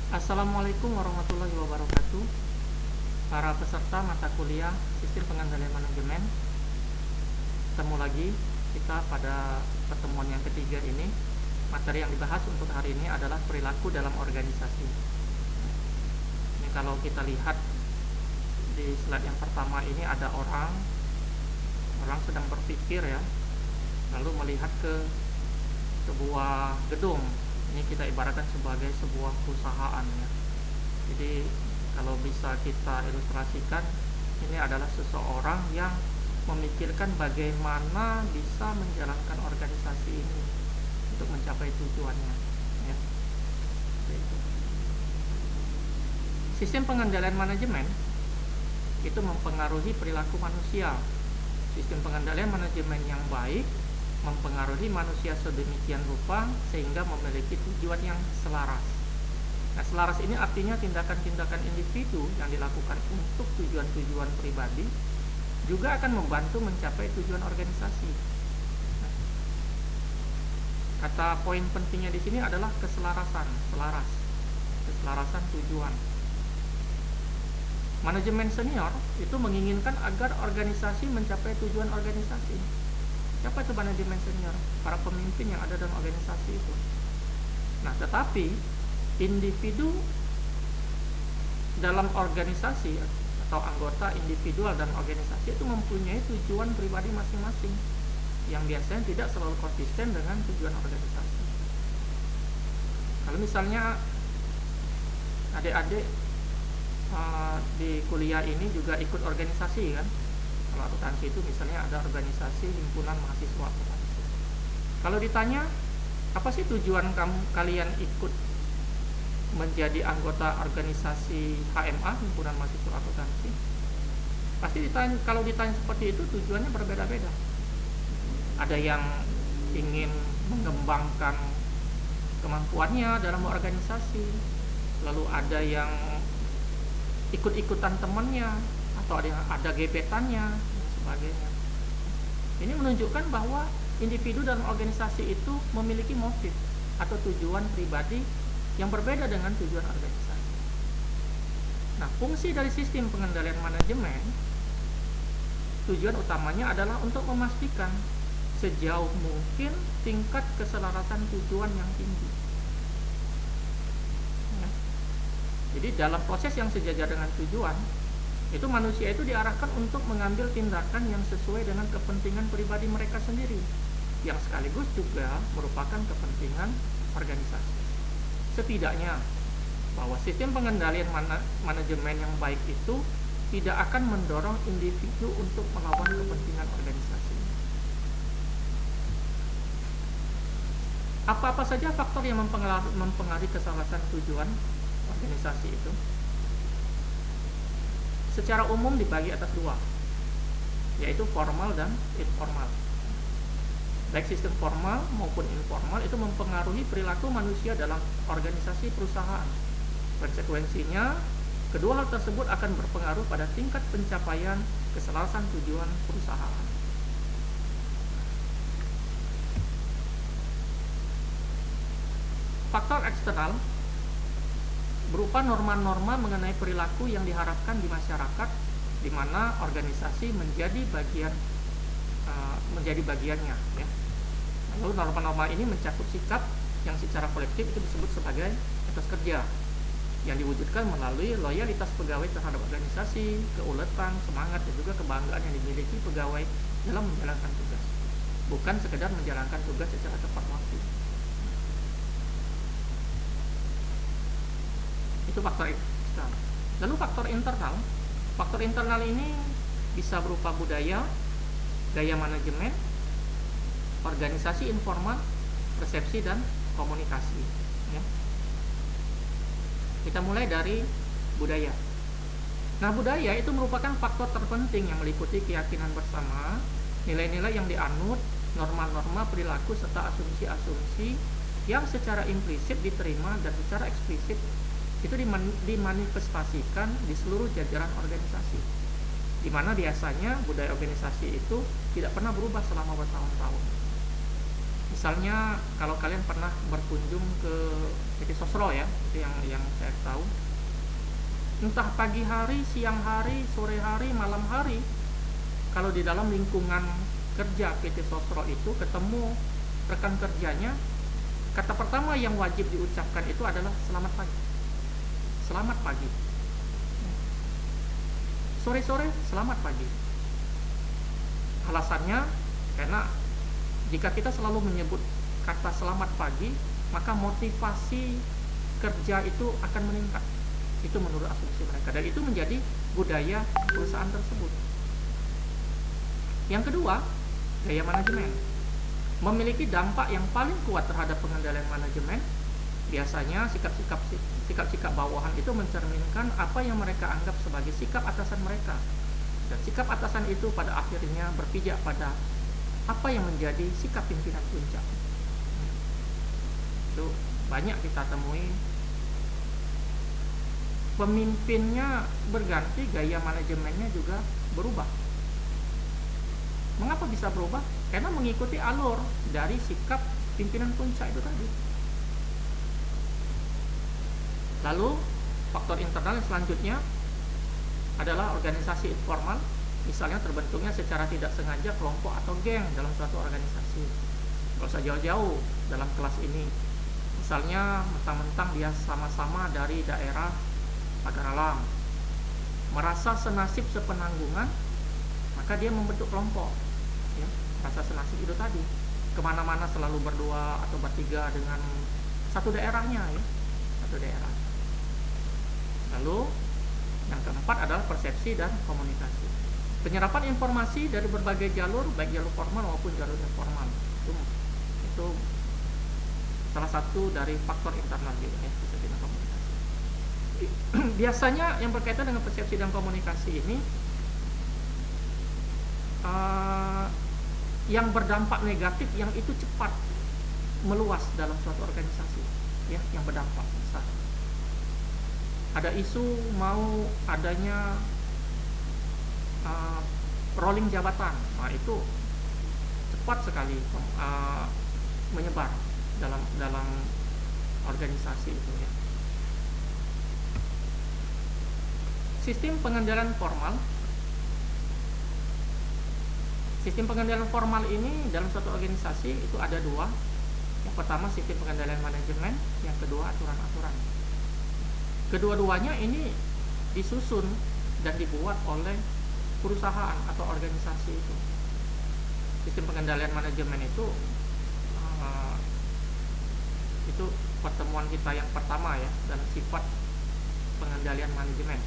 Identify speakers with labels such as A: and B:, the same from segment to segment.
A: Assalamualaikum warahmatullahi wabarakatuh. Para peserta mata kuliah Sistem Pengendalian Manajemen, ketemu lagi kita pada pertemuan yang ketiga ini. Materi yang dibahas untuk hari ini adalah perilaku dalam organisasi. Ini kalau kita lihat di slide yang pertama ini ada orang sedang berpikir ya, lalu melihat ke sebuah gedung. Ini kita ibaratkan sebagai sebuah perusahaan ya. Jadi kalau bisa kita ilustrasikan, ini adalah seseorang yang memikirkan bagaimana bisa menjalankan organisasi ini untuk mencapai tujuannya ya. Sistem pengendalian manajemen itu mempengaruhi perilaku manusia. Sistem pengendalian manajemen yang baik mempengaruhi manusia sedemikian rupa sehingga memiliki tujuan yang selaras. Nah, selaras ini artinya tindakan-tindakan individu yang dilakukan untuk tujuan-tujuan pribadi juga akan membantu mencapai tujuan organisasi. Nah, kata poin pentingnya di sini adalah keselarasan, keselarasan tujuan. Manajemen senior itu menginginkan agar organisasi mencapai tujuan organisasi. Siapa itu manajemen senior? Para pemimpin yang ada dalam organisasi itu. Nah, tetapi individu dalam organisasi atau anggota individual dalam organisasi itu mempunyai tujuan pribadi masing-masing yang biasanya tidak selalu konsisten dengan tujuan organisasi. Kalau misalnya adik-adik di kuliah ini juga ikut organisasi kan. Kalau akuntansi itu misalnya ada organisasi himpunan mahasiswa akuntansi. Kalau ditanya apa sih tujuan kalian ikut menjadi anggota organisasi HMA, himpunan mahasiswa akuntansi, pasti kalau ditanya seperti itu tujuannya berbeda-beda. Ada yang ingin mengembangkan kemampuannya dalam organisasi, lalu ada yang ikut-ikutan temannya, atau ada gebetannya dan sebagainya. Ini menunjukkan bahwa individu dalam organisasi itu memiliki motif atau tujuan pribadi yang berbeda dengan tujuan organisasi. Nah, fungsi dari sistem pengendalian manajemen, tujuan utamanya adalah untuk memastikan sejauh mungkin tingkat keselarasan tujuan yang tinggi. Jadi dalam proses yang sejajar dengan tujuan, itu manusia itu diarahkan untuk mengambil tindakan yang sesuai dengan kepentingan pribadi mereka sendiri, yang sekaligus juga merupakan kepentingan organisasi. Setidaknya bahwa sistem pengendalian manajemen yang baik itu tidak akan mendorong individu untuk melawan kepentingan organisasi. Apa-apa saja faktor yang mempengaruhi keselarasan tujuan organisasi itu secara umum dibagi atas dua, yaitu formal dan informal. Baik sistem formal maupun informal itu mempengaruhi perilaku manusia dalam organisasi perusahaan. Konsekuensinya, kedua hal tersebut akan berpengaruh pada tingkat pencapaian keselarasan tujuan perusahaan. Faktor eksternal berupa norma-norma mengenai perilaku yang diharapkan di masyarakat, di mana organisasi menjadi bagiannya ya. Lalu norma-norma ini mencakup sikap yang secara kolektif itu disebut sebagai etos kerja yang diwujudkan melalui loyalitas pegawai terhadap organisasi, keuletan, semangat dan juga kebanggaan yang dimiliki pegawai dalam menjalankan tugas, bukan sekedar menjalankan tugas secara tepat waktu. Itu faktor eksternal. Lalu faktor internal ini bisa berupa budaya, gaya manajemen, organisasi informal, persepsi dan komunikasi ya. Kita mulai dari budaya. Nah, budaya itu merupakan faktor terpenting yang meliputi keyakinan bersama, nilai-nilai yang dianut, norma-norma perilaku serta asumsi-asumsi yang secara implisit diterima dan secara eksplisit itu dimanifestasikan di seluruh jajaran organisasi, di mana biasanya budaya organisasi itu tidak pernah berubah selama bertahun-tahun. Misalnya kalau kalian pernah berkunjung ke PT Sosro ya, itu yang saya tahu. Entah pagi hari, siang hari, sore hari, malam hari, kalau di dalam lingkungan kerja PT Sosro itu ketemu rekan kerjanya, kata pertama yang wajib diucapkan itu adalah selamat pagi. Selamat pagi. Sore-sore selamat pagi. Alasannya karena jika kita selalu menyebut kata selamat pagi, maka motivasi kerja itu akan meningkat. Itu menurut asumsi mereka, dan itu menjadi budaya perusahaan tersebut. Yang kedua, gaya manajemen memiliki dampak yang paling kuat terhadap pengendalian manajemen. Biasanya sikap-sikap bawahan itu mencerminkan apa yang mereka anggap sebagai sikap atasan mereka, dan sikap atasan itu pada akhirnya berpijak pada apa yang menjadi sikap pimpinan puncak. Itu banyak kita temui. Pemimpinnya berganti, gaya manajemennya juga berubah. Mengapa bisa berubah? Karena mengikuti alur dari sikap pimpinan puncak itu tadi. Lalu faktor internal yang selanjutnya adalah organisasi informal. Misalnya terbentuknya secara tidak sengaja kelompok atau geng dalam suatu organisasi. Tidak usah jauh-jauh dalam kelas ini. Misalnya mentang-mentang dia sama-sama dari daerah Pagar Alam, merasa senasib sepenanggungan, maka dia membentuk kelompok ya, rasa senasib itu tadi, kemana-mana selalu berdua atau bertiga dengan satu daerahnya ya, satu daerah. Lalu yang keempat adalah persepsi dan komunikasi. Penyerapan informasi dari berbagai jalur, baik jalur formal maupun jalur informal, itu salah satu dari faktor internal juga ya, persepsi dan komunikasi. Biasanya yang berkaitan dengan persepsi dan komunikasi ini yang berdampak negatif, yang itu cepat meluas dalam suatu organisasi ya, yang berdampak besar. Ada isu mau adanya rolling jabatan, nah itu cepat sekali menyebar dalam organisasi itu ya. Sistem pengendalian formal. Sistem pengendalian formal ini dalam suatu organisasi itu ada dua. Yang pertama sistem pengendalian manajemen, yang kedua aturan-aturan. Kedua-duanya ini disusun dan dibuat oleh perusahaan atau organisasi itu. Sistem pengendalian manajemen itu pertemuan kita yang pertama ya, dan sifat pengendalian manajemen.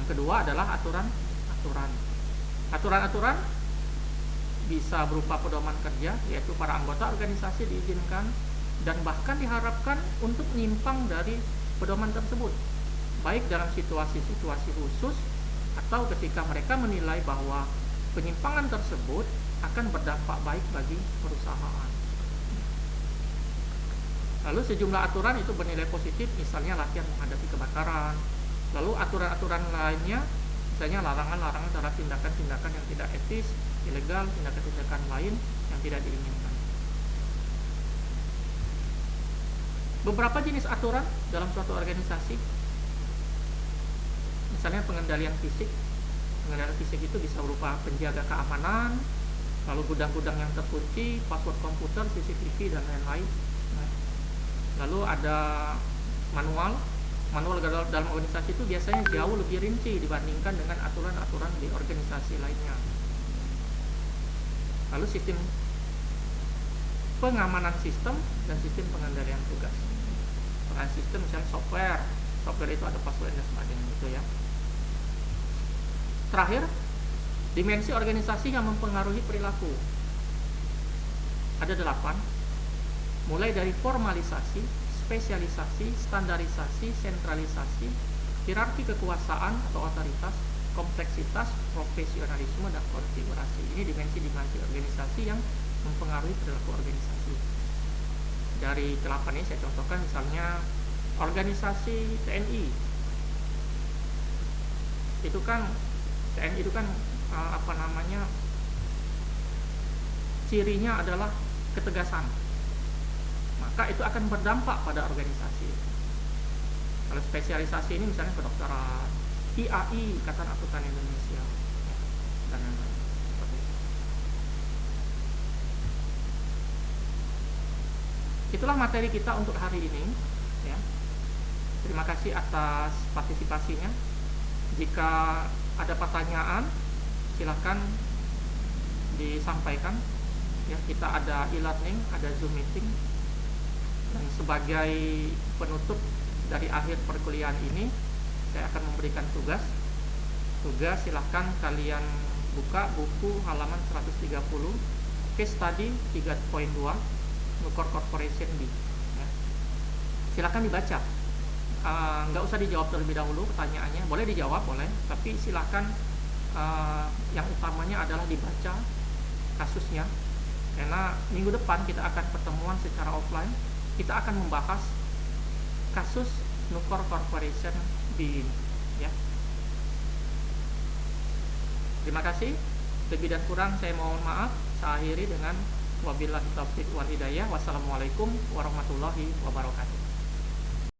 A: Yang kedua adalah aturan-aturan. Aturan-aturan bisa berupa pedoman kerja, yaitu para anggota organisasi diizinkan dan bahkan diharapkan untuk menyimpang dari pedoman tersebut, baik dalam situasi-situasi khusus atau ketika mereka menilai bahwa penyimpangan tersebut akan berdampak baik bagi perusahaan. Lalu sejumlah aturan itu bernilai positif, misalnya latihan menghadapi kebakaran. Lalu aturan-aturan lainnya, misalnya larangan-larangan terhadap tindakan-tindakan yang tidak etis, ilegal, tindakan-tindakan lain yang tidak diinginkan. Beberapa jenis aturan dalam suatu organisasi, misalnya pengendalian fisik. Pengendalian fisik itu bisa berupa penjaga keamanan, lalu gudang-gudang yang terkunci, password komputer, CCTV, dan lain-lain. Lalu ada manual dalam organisasi itu biasanya jauh lebih rinci dibandingkan dengan aturan-aturan di organisasi lainnya. Lalu sistem pengamanan sistem dan sistem pengendalian tugas. Pengendalian sistem misalnya software itu ada password dan sebagainya gitu ya. Terakhir, dimensi organisasi yang mempengaruhi perilaku. Ada 8, mulai dari formalisasi, spesialisasi, standarisasi, sentralisasi, hierarki kekuasaan atau otoritas, kompleksitas, profesionalisme, dan konfigurasi. Ini dimensi-dimensi organisasi yang mempengaruhi perilaku organisasi. Dari 8 ini saya contohkan, misalnya organisasi TNI. TNI itu kan cirinya adalah ketegasan, maka itu akan berdampak pada organisasi. Kalau spesialisasi ini misalnya kedokteran, IAI, Ikatan Akuntan Indonesia, ya, dan lain-lain. Seperti itu. Itulah materi kita untuk hari ini, ya. Terima kasih atas partisipasinya. Jika ada pertanyaan, silakan disampaikan. Ya, kita ada e-learning, ada Zoom meeting, dan sebagai penutup dari akhir perkuliahan ini, saya akan memberikan tugas. Silahkan kalian buka buku halaman 130, case study 3.2, Nucor Corporation B. Ya. Silahkan dibaca. Nggak usah dijawab terlebih dahulu pertanyaannya, boleh dijawab, boleh, tapi silahkan yang utamanya adalah dibaca kasusnya, karena minggu depan kita akan pertemuan secara offline. Kita akan membahas kasus Nucor Corporation B, ya. Terima kasih. Lebih dan kurang saya mohon maaf. Saya akhiri dengan wabillahi taufiq wal hidayah. Wassalamualaikum warahmatullahi wabarakatuh.